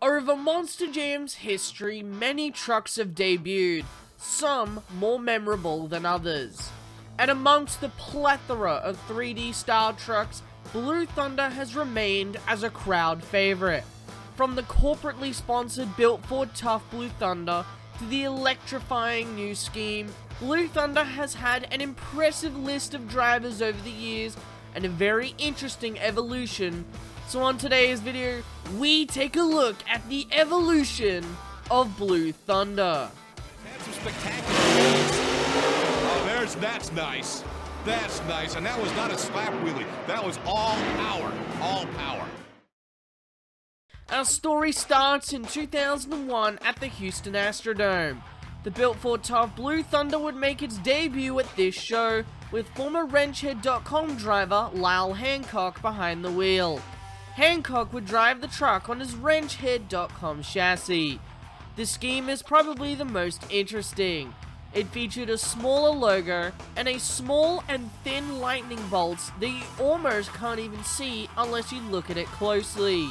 Over Monster Jam's history, many trucks have debuted, some more memorable than others. And amongst the plethora of 3D style trucks, Blue Thunder has remained as a crowd favorite. From the corporately sponsored Built Ford Tough Blue Thunder to the electrifying new scheme, Blue Thunder has had an impressive list of drivers over the years and a very interesting evolution. So on today's video, we take a look at the evolution of Blue Thunder. Had some spectacular wheelies. Oh, that's nice. That's nice. And that was not a slap wheelie. That was all power. All power. Our story starts in 2001 at the Houston Astrodome. The Built Ford Tough Blue Thunder would make its debut at this show, with former WrenchHead.com driver Lyle Hancock behind the wheel. Hancock would drive the truck on his WrenchHead.com chassis. The scheme is probably the most interesting. It featured a smaller logo and a small and thin lightning bolts that you almost can't even see unless you look at it closely.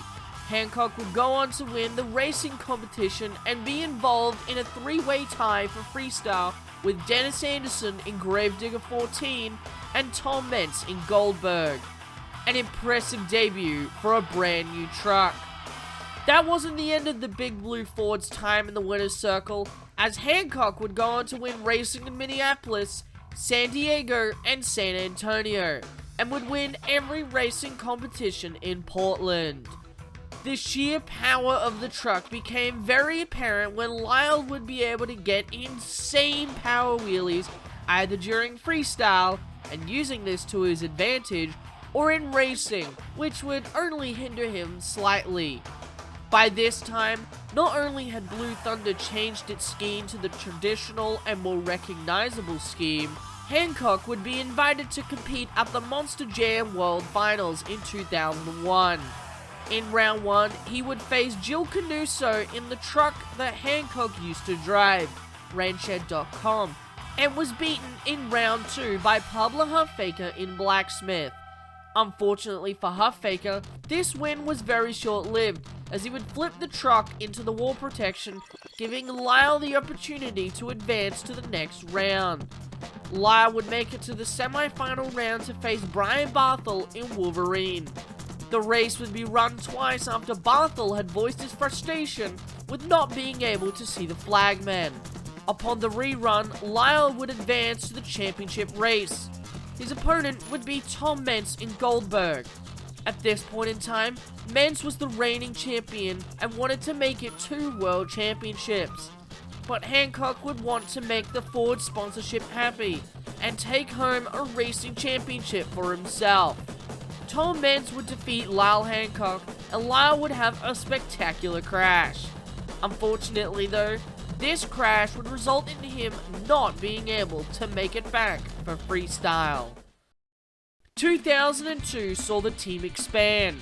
Hancock would go on to win the racing competition and be involved in a three-way tie for freestyle with Dennis Anderson in Gravedigger 14 and Tom Meents in Goldberg. An impressive debut for a brand new truck. That wasn't the end of the Big Blue Ford's time in the winner's circle, as Hancock would go on to win racing in Minneapolis, San Diego, and San Antonio, and would win every racing competition in Portland. The sheer power of the truck became very apparent when Lyle would be able to get insane power wheelies either during freestyle and using this to his advantage, or in racing, which would only hinder him slightly. By this time, not only had Blue Thunder changed its scheme to the traditional and more recognizable scheme, Hancock would be invited to compete at the Monster Jam World Finals in 2001. In round 1, he would face Jill Canuso in the truck that Hancock used to drive, WrenchHead.com, and was beaten in round 2 by Pablo Huffaker in Blacksmith. Unfortunately for Huffaker, this win was very short-lived, as he would flip the truck into the wall protection, giving Lyle the opportunity to advance to the next round. Lyle would make it to the semi-final round to face Brian Barthel in Wolverine. The race would be run twice after Barthel had voiced his frustration with not being able to see the flagman. Upon the rerun, Lyle would advance to the championship race. His opponent would be Tom Meents in Goldberg. At this point in time, Meents was the reigning champion and wanted to make it 2 world championships. But Hancock would want to make the Ford sponsorship happy and take home a racing championship for himself. Tom Meents would defeat Lyle Hancock, and Lyle would have a spectacular crash. Unfortunately though, this crash would result in him not being able to make it back for freestyle. 2002 saw the team expand.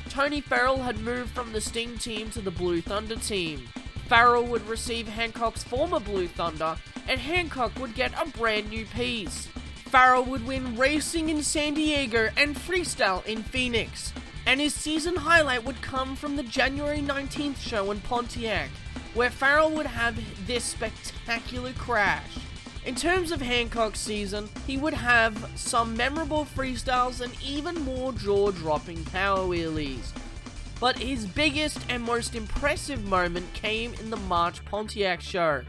Tony Farrell had moved from the Sting team to the Blue Thunder team. Farrell would receive Hancock's former Blue Thunder, and Hancock would get a brand new piece. Farrell would win racing in San Diego and freestyle in Phoenix, and his season highlight would come from the January 19th show in Pontiac, where Farrell would have this spectacular crash. In terms of Hancock's season, he would have some memorable freestyles and even more jaw-dropping power wheelies. But his biggest and most impressive moment came in the March Pontiac show.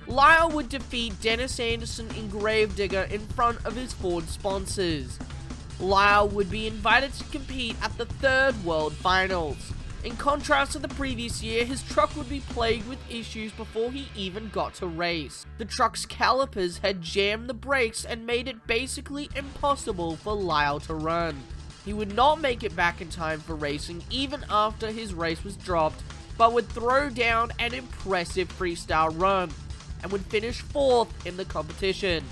Lyle would defeat Dennis Anderson in Gravedigger in front of his Ford sponsors. Lyle would be invited to compete at the 3rd World Finals. In contrast to the previous year, his truck would be plagued with issues before he even got to race. The truck's calipers had jammed the brakes and made it basically impossible for Lyle to run. He would not make it back in time for racing even after his race was dropped, but would throw down an impressive freestyle run and would finish 4th in the competition.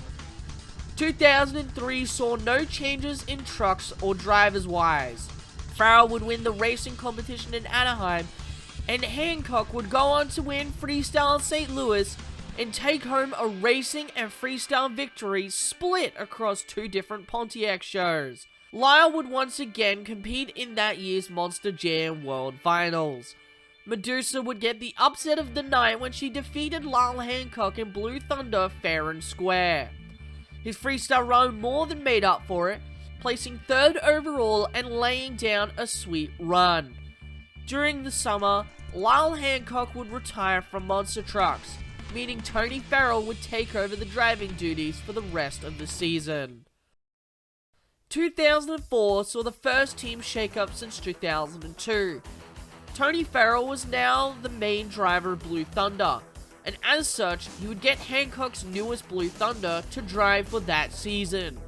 2003 saw no changes in trucks or drivers wise. Farrell would win the racing competition in Anaheim, and Hancock would go on to win freestyle in St. Louis and take home a racing and freestyle victory split across 2 different Pontiac shows. Lyle would once again compete in that year's Monster Jam World Finals. Medusa would get the upset of the night when she defeated Lyle Hancock in Blue Thunder fair and square. His freestyle run more than made up for it, placing 3rd overall and laying down a sweet run. During the summer, Lyle Hancock would retire from Monster Trucks, meaning Tony Farrell would take over the driving duties for the rest of the season. 2004 saw the first team shakeup since 2002. Tony Farrell was now the main driver of Blue Thunder, and as such, he would get Hancock's newest Blue Thunder to drive for that season.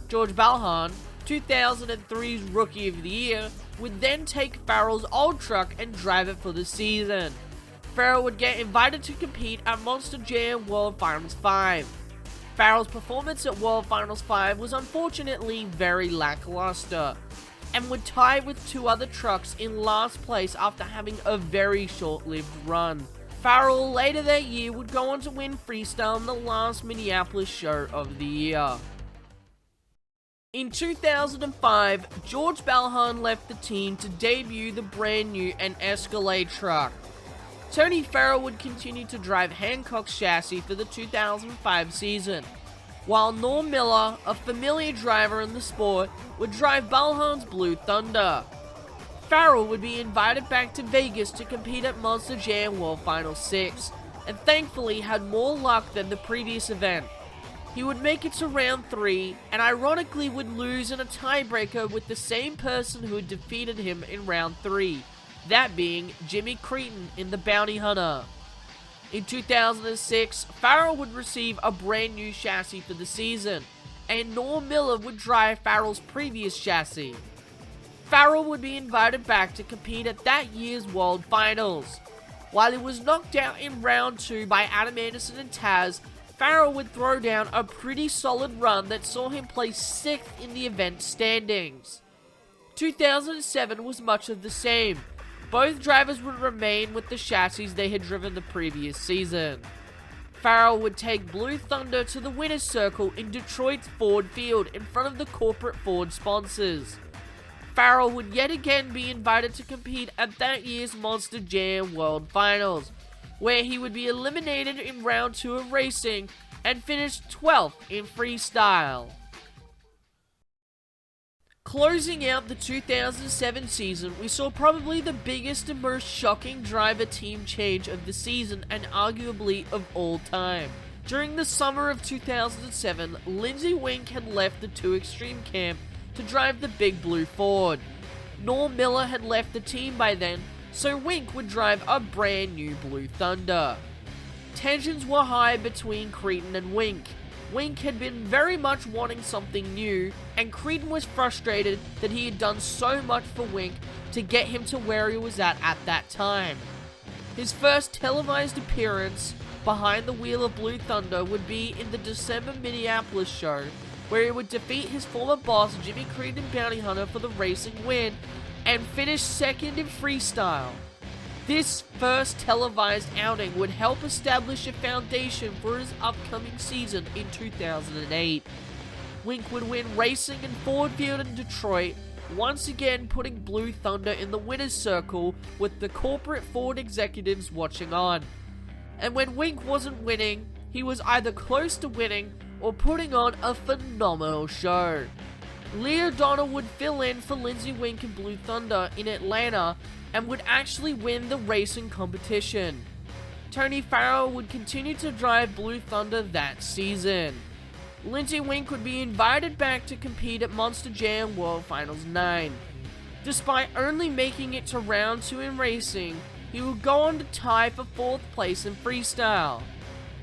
George Balhan, 2003's Rookie of the Year, would then take Farrell's old truck and drive it for the season. Farrell would get invited to compete at Monster Jam World Finals 5. Farrell's performance at World Finals 5 was unfortunately very lackluster, and would tie with 2 other trucks in last place after having a very short-lived run. Farrell later that year would go on to win freestyle in the last Minneapolis show of the year. In 2005, George Balhan left the team to debut the brand new and Escalade truck. Tony Farrell would continue to drive Hancock's chassis for the 2005 season, while Norm Miller, a familiar driver in the sport, would drive Balhan's Blue Thunder. Farrell would be invited back to Vegas to compete at Monster Jam World Final 6, and thankfully had more luck than the previous event. He would make it to round 3, and ironically would lose in a tiebreaker with the same person who had defeated him in round 3, that being Jimmy Cretin in the Bounty Hunter. In 2006, Farrell would receive a brand new chassis for the season, and Norm Miller would drive Farrell's previous chassis. Farrell would be invited back to compete at that year's World Finals. While he was knocked out in round 2 by Adam Anderson and Taz, Farrell would throw down a pretty solid run that saw him place 6th in the event standings. 2007 was much of the same. Both drivers would remain with the chassis they had driven the previous season. Farrell would take Blue Thunder to the winner's circle in Detroit's Ford Field in front of the corporate Ford sponsors. Farrell would yet again be invited to compete at that year's Monster Jam World Finals, where he would be eliminated in round 2 of racing and finished 12th in freestyle. Closing out the 2007 season, we saw probably the biggest and most shocking driver team change of the season and arguably of all time. During the summer of 2007, Linsey Weenk had left the 2 Extreme camp to drive the Big Blue Ford. Norm Miller had left the team by then, so Weenk would drive a brand new Blue Thunder. Tensions were high between Cretin and Weenk. Weenk had been very much wanting something new, and Cretin was frustrated that he had done so much for Weenk to get him to where he was at that time. His first televised appearance behind the wheel of Blue Thunder would be in the December Minneapolis show, where he would defeat his former boss Jimmy Cretin in Bounty Hunter for the racing win, and finish 2nd in freestyle. This first televised outing would help establish a foundation for his upcoming season in 2008. Weenk would win racing in Ford Field in Detroit, once again putting Blue Thunder in the winner's circle with the corporate Ford executives watching on. And when Weenk wasn't winning, he was either close to winning or putting on a phenomenal show. Lee O'Donnell would fill in for Linsey Weenk and Blue Thunder in Atlanta and would actually win the racing competition. Tony Farrell would continue to drive Blue Thunder that season. Linsey Weenk would be invited back to compete at Monster Jam World Finals 9. Despite only making it to round 2 in racing, he would go on to tie for 4th place in freestyle.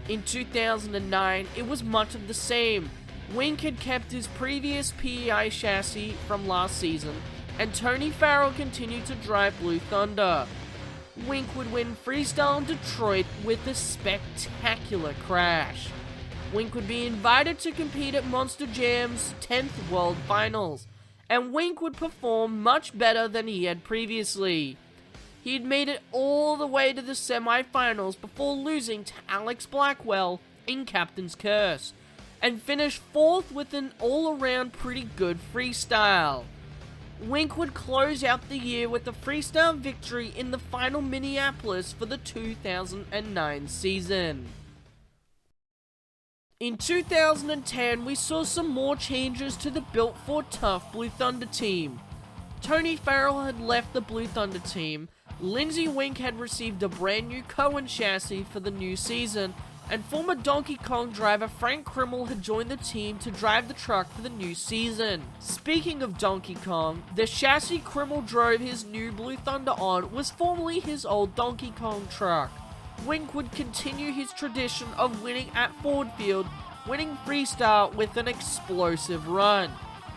In 2009, it was much of the same. Weenk had kept his previous PEI chassis from last season, and Tony Farrell continued to drive Blue Thunder. Weenk would win freestyle in Detroit with a spectacular crash. Weenk would be invited to compete at Monster Jam's 10th World Finals, and Weenk would perform much better than he had previously. He had made it all the way to the semi-finals before losing to Alex Blackwell in Captain's Curse, and finished 4th with an all-around pretty good freestyle. Weenk would close out the year with a freestyle victory in the final Minneapolis for the 2009 season. In 2010, we saw some more changes to the Built for Tough Blue Thunder team. Tony Farrell had left the Blue Thunder team, Linsey Weenk had received a brand new Cohen chassis for the new season, and former Donkey Kong driver Frank Kriml had joined the team to drive the truck for the new season. Speaking of Donkey Kong, the chassis Kriml drove his new Blue Thunder on was formerly his old Donkey Kong truck. Weenk would continue his tradition of winning at Ford Field, winning freestyle with an explosive run.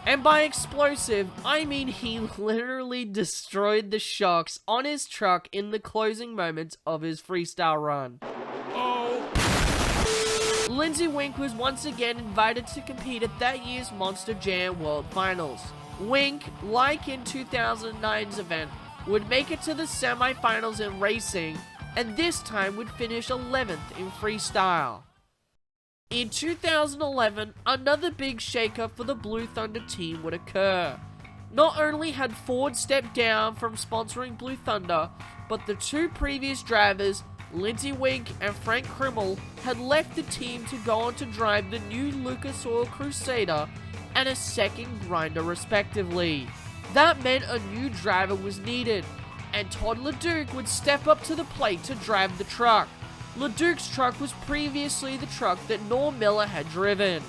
And by explosive, I mean he literally destroyed the shocks on his truck in the closing moments of his freestyle run. Linsey Weenk was once again invited to compete at that year's Monster Jam World Finals. Weenk, like in 2009's event, would make it to the semi-finals in racing, and this time would finish 11th in freestyle. In 2011, another big shakeup for the Blue Thunder team would occur. Not only had Ford stepped down from sponsoring Blue Thunder, but the two previous drivers, Linsey Weenk and Frank Kriml, had left the team to go on to drive the new Lucas Oil Crusader and a second grinder respectively. That meant a new driver was needed, and Todd LeDuc would step up to the plate to drive the truck. LeDuc's truck was previously the truck that Norm Miller had driven.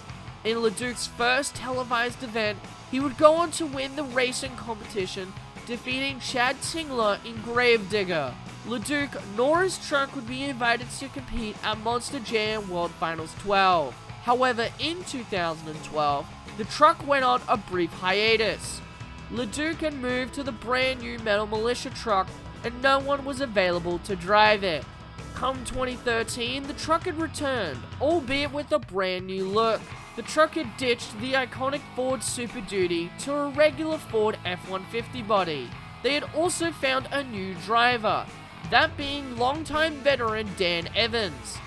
In LeDuc's first televised event, he would go on to win the racing competition, defeating Chad Tingler in Gravedigger. LeDuc nor his truck would be invited to compete at Monster Jam World Finals 12. However, in 2012, the truck went on a brief hiatus. LeDuc had moved to the brand new Metal Militia truck, and no one was available to drive it. Come 2013, the truck had returned, albeit with a brand new look. The truck had ditched the iconic Ford Super Duty to a regular Ford F-150 body. They had also found a new driver, that being longtime veteran Dan Evans.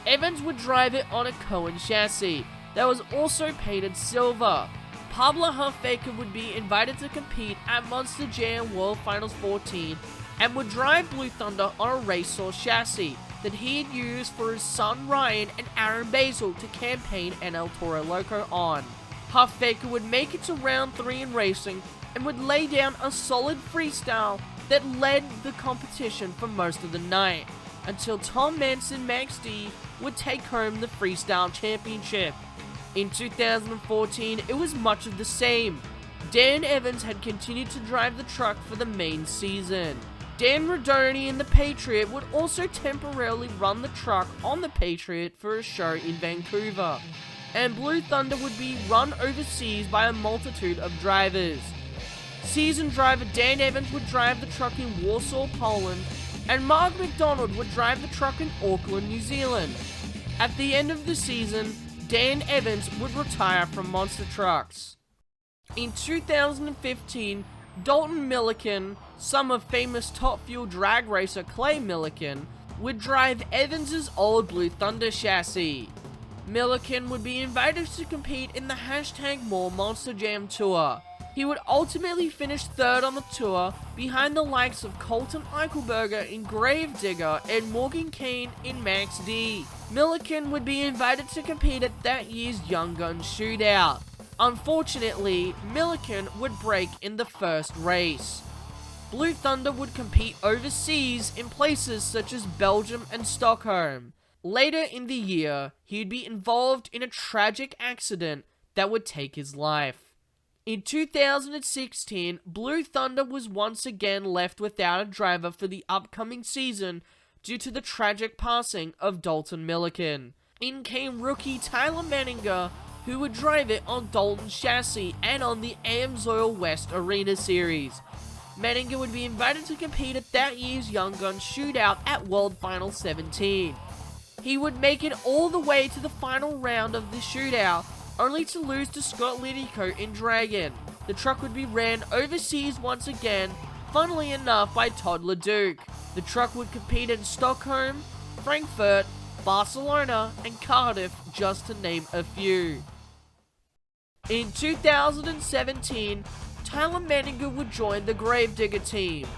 Evans would drive it on a Cohen chassis that was also painted silver. Pablo Huffbaker would be invited to compete at Monster Jam World Finals 14 and would drive Blue Thunder on a Racehorse chassis that he had used for his son Ryan and Aaron Basil to campaign an El Toro Loco on. Huffbaker would make it to round 3 in racing and would lay down a solid freestyle that led the competition for most of the night, until Tom Manson Max D would take home the freestyle championship. In 2014, it was much of the same. Dan Evans had continued to drive the truck for the main season. Dan Rodoni in the Patriot would also temporarily run the truck on the Patriot for a show in Vancouver, and Blue Thunder would be run overseas by a multitude of drivers. Season driver Dan Evans would drive the truck in Warsaw, Poland, and Mark McDonald would drive the truck in Auckland, New Zealand. At the end of the season, Dan Evans would retire from Monster Trucks. In 2015, Dalton Milliken, son of famous Top Fuel drag racer Clay Milliken, would drive Evans' old Blue Thunder chassis. Milliken would be invited to compete in the #More Monster Jam Tour. He would ultimately finish 3rd on the tour, behind the likes of Colton Eichelberger in Gravedigger and Morgan Kane in Max D. Milliken would be invited to compete at that year's Young Guns Shootout. Unfortunately, Milliken would break in the first race. Blue Thunder would compete overseas in places such as Belgium and Stockholm. Later in the year, he would be involved in a tragic accident that would take his life. In 2016, Blue Thunder was once again left without a driver for the upcoming season due to the tragic passing of Dalton Milliken. In came rookie Tyler Menninga, who would drive it on Dalton's chassis and on the AMSoil West Arena Series. Menninga would be invited to compete at that year's Young Guns Shootout at World Final 17. He would make it all the way to the final round of the shootout, only to lose to Scott Lidico in Dragon. The truck would be ran overseas once again, funnily enough by Todd LeDuc. The truck would compete in Stockholm, Frankfurt, Barcelona, and Cardiff, just to name a few. In 2017, Tyler Menninga would join the Gravedigger team.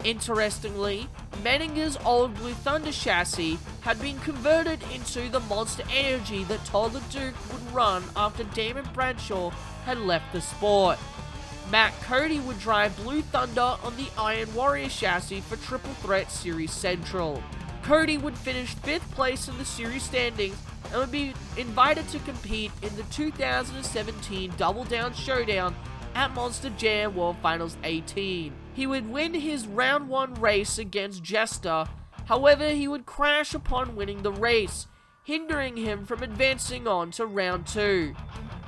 Interestingly, Menninga's old Blue Thunder chassis had been converted into the Monster Energy that Todd LeDuc would run after Damon Bradshaw had left the sport. Matt Cody would drive Blue Thunder on the Iron Warrior chassis for Triple Threat Series Central. Cody would finish 5th place in the series standings and would be invited to compete in the 2017 Double Down Showdown at Monster Jam World Finals 18. He would win his round 1 race against Jester, however he would crash upon winning the race, hindering him from advancing on to round 2.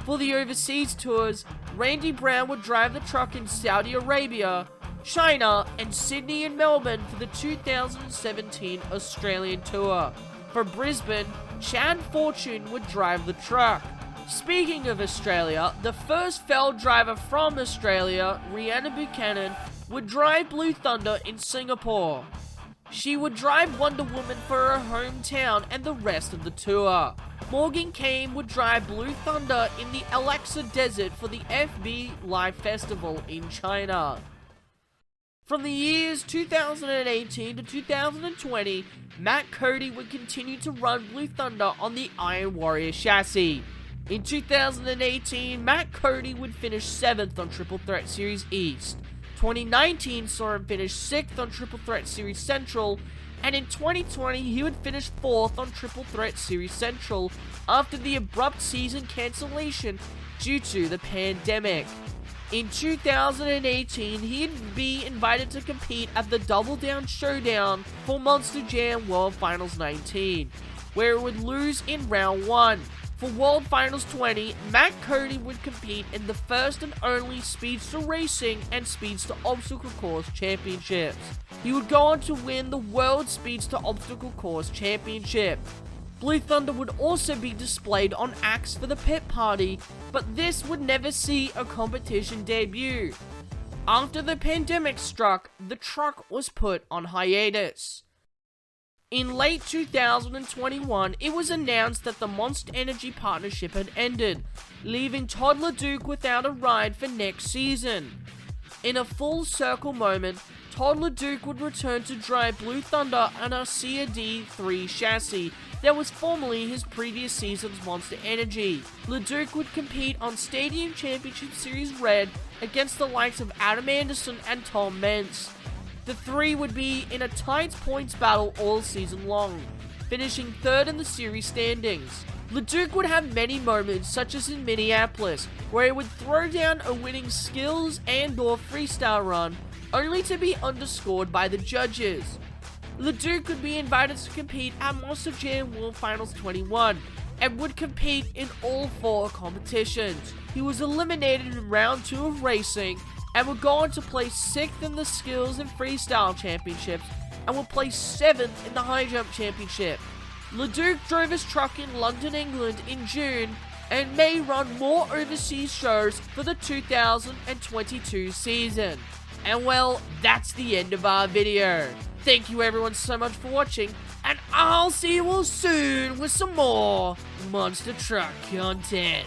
For the overseas tours, Randy Brown would drive the truck in Saudi Arabia, China, and Sydney and Melbourne for the 2017 Australian Tour. For Brisbane, Chad Fortune would drive the truck. Speaking of Australia, the first fell driver from Australia, Rhiannon Buchanan, would drive Blue Thunder in Singapore. She would drive Wonder Woman for her hometown and the rest of the tour. Morgan Kane would drive Blue Thunder in the Alexa Desert for the FB Live Festival in China. From the years 2018 to 2020, Matt Cody would continue to run Blue Thunder on the Iron Warrior chassis. In 2018, Matt Cody would finish 7th on Triple Threat Series East. 2019 saw him finish 6th on Triple Threat Series Central, and in 2020 he would finish 4th on Triple Threat Series Central after the abrupt season cancellation due to the pandemic. In 2018, he'd be invited to compete at the Double Down Showdown for Monster Jam World Finals 19, where it would lose in round 1. For World Finals 20, Matt Cody would compete in the first and only Speedster Racing and Speedster Obstacle Course Championships. He would go on to win the World Speedster Obstacle Course Championship. Blue Thunder would also be displayed on acts for the pit party, but this would never see a competition debut. After the pandemic struck, the truck was put on hiatus. In late 2021, it was announced that the Monster Energy partnership had ended, leaving Todd LeDuc without a ride for next season. In a full circle moment, Todd LeDuc would return to drive Blue Thunder on a D3 chassis that was formerly his previous season's Monster Energy. LeDuc would compete on Stadium Championship Series Red against the likes of Adam Anderson and Tom Meents. The three would be in a tight points battle all season long, finishing 3rd in the series standings. LeDuc would have many moments, such as in Minneapolis, where he would throw down a winning skills and/or freestyle run, only to be underscored by the judges. LeDuc would be invited to compete at Monster Jam World Finals 21, and would compete in all 4 competitions. He was eliminated in round 2 of racing, and would go on to place 6th in the Skills and Freestyle Championships, and would place 7th in the High Jump Championship. LeDuc drove his truck in London, England in June, and may run more overseas shows for the 2022 season. And well, that's the end of our video. Thank you everyone so much for watching, and I'll see you all soon with some more Monster Truck content.